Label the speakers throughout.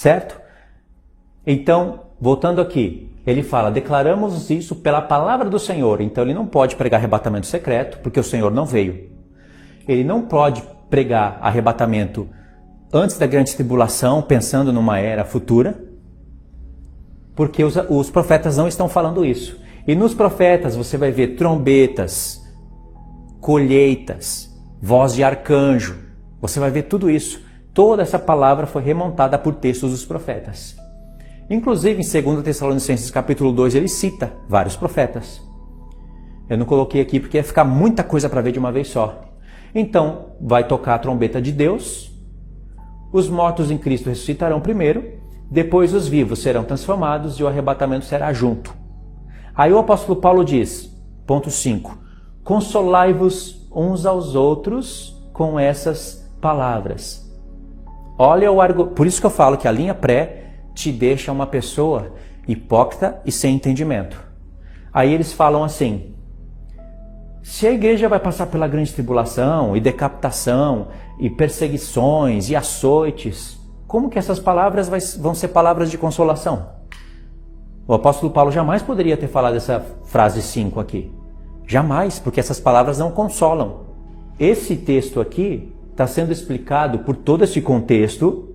Speaker 1: certo? Então, voltando aqui, ele fala, declaramos isso pela palavra do Senhor. Então ele não pode pregar arrebatamento secreto, porque o Senhor não veio. Ele não pode pregar arrebatamento antes da grande tribulação, pensando numa era futura, porque os profetas não estão falando isso. E nos profetas você vai ver trombetas, colheitas, voz de arcanjo. Você vai ver tudo isso. Toda essa palavra foi remontada por textos dos profetas. Inclusive em 2 Tessalonicenses capítulo 2 ele cita vários profetas. Eu não coloquei aqui porque ia ficar muita coisa para ver de uma vez só. Então vai tocar a trombeta de Deus, os mortos em Cristo ressuscitarão primeiro, depois os vivos serão transformados e o arrebatamento será junto. Aí o apóstolo Paulo diz, ponto 5, consolai-vos uns aos outros com essas palavras. Olha o argumento, por isso que eu falo que a linha pré te deixa uma pessoa hipócrita e sem entendimento. Aí eles falam assim, se a igreja vai passar pela grande tribulação e decapitação e perseguições e açoites, como que essas palavras vão ser palavras de consolação? O apóstolo Paulo jamais poderia ter falado essa frase 5 aqui. Jamais, porque essas palavras não consolam. Esse texto aqui está sendo explicado por todo esse contexto.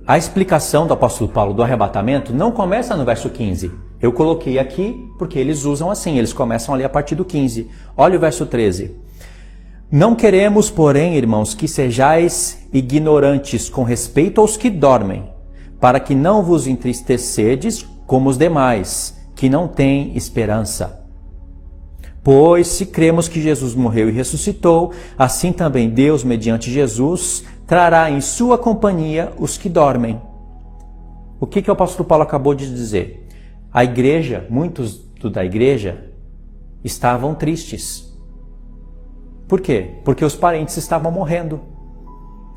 Speaker 1: A explicação do apóstolo Paulo do arrebatamento não começa no verso 15. Eu coloquei aqui porque eles usam assim, eles começam ali a partir do 15. Olha o verso 13. Não queremos, porém, irmãos, que sejais ignorantes com respeito aos que dormem, para que não vos entristecerdes como os demais, que não têm esperança. Pois se cremos que Jesus morreu e ressuscitou, assim também Deus, mediante Jesus, trará em sua companhia os que dormem. O que o apóstolo Paulo acabou de dizer? A igreja, muitos da igreja, estavam tristes. Por quê? Porque os parentes estavam morrendo.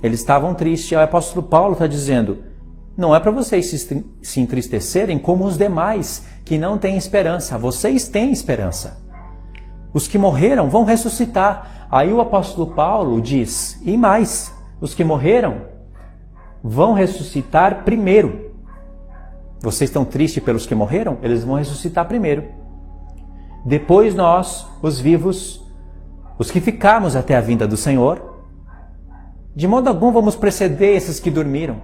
Speaker 1: Eles estavam tristes. E o apóstolo Paulo está dizendo, não é para vocês se entristecerem como os demais, que não têm esperança. Vocês têm esperança. Os que morreram vão ressuscitar. Aí o apóstolo Paulo diz, e mais, os que morreram vão ressuscitar primeiro. Vocês estão tristes pelos que morreram? Eles vão ressuscitar primeiro. Depois nós, os vivos, os que ficarmos até a vinda do Senhor, de modo algum vamos preceder esses que dormiram.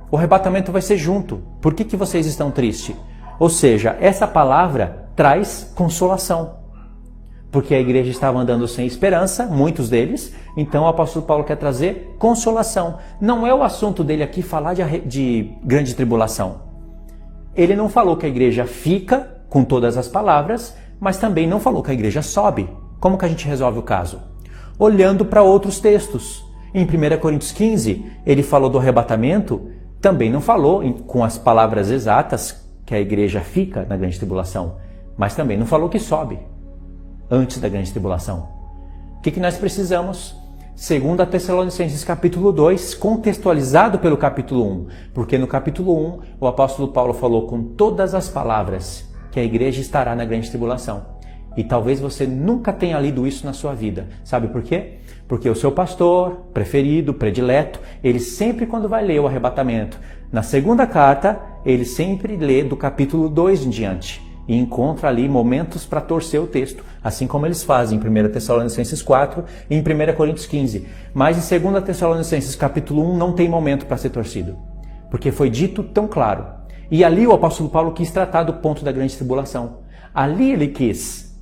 Speaker 1: O arrebatamento vai ser junto. Por que vocês estão tristes? Ou seja, essa palavra traz consolação. Porque a igreja estava andando sem esperança, muitos deles, então o apóstolo Paulo quer trazer consolação. Não é o assunto dele aqui falar de grande tribulação. Ele não falou que a igreja fica com todas as palavras, mas também não falou que a igreja sobe. Como que a gente resolve o caso? Olhando para outros textos. Em 1 Coríntios 15, ele falou do arrebatamento, também não falou com as palavras exatas que a igreja fica na grande tribulação, mas também não falou que sobe antes da grande tribulação. O que nós precisamos? 2 Tessalonicenses capítulo 2, contextualizado pelo capítulo 1, porque no capítulo 1 o apóstolo Paulo falou com todas as palavras que a igreja estará na grande tribulação. E talvez você nunca tenha lido isso na sua vida. Sabe por quê? Porque o seu pastor preferido, predileto, ele sempre quando vai ler o arrebatamento, na segunda carta, ele sempre lê do capítulo 2 em diante. E encontra ali momentos para torcer o texto, assim como eles fazem em 1 Tessalonicenses 4 e em 1 Coríntios 15. Mas em 2 Tessalonicenses capítulo 1 não tem momento para ser torcido, porque foi dito tão claro. E ali o apóstolo Paulo quis tratar do ponto da grande tribulação. Ali ele quis.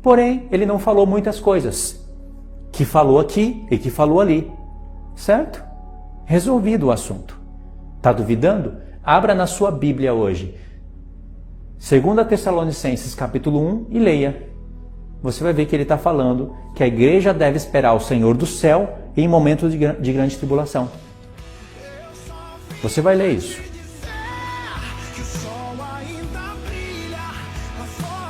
Speaker 1: Porém, ele não falou muitas coisas. Que falou aqui e que falou ali. Certo? Resolvido o assunto. Está duvidando? Abra na sua Bíblia hoje 2 Tessalonicenses capítulo 1 e leia. Você vai ver que ele está falando que a igreja deve esperar o Senhor do céu em momentos de grande tribulação. Você vai ler isso.
Speaker 2: Que o sol ainda brilha lá fora.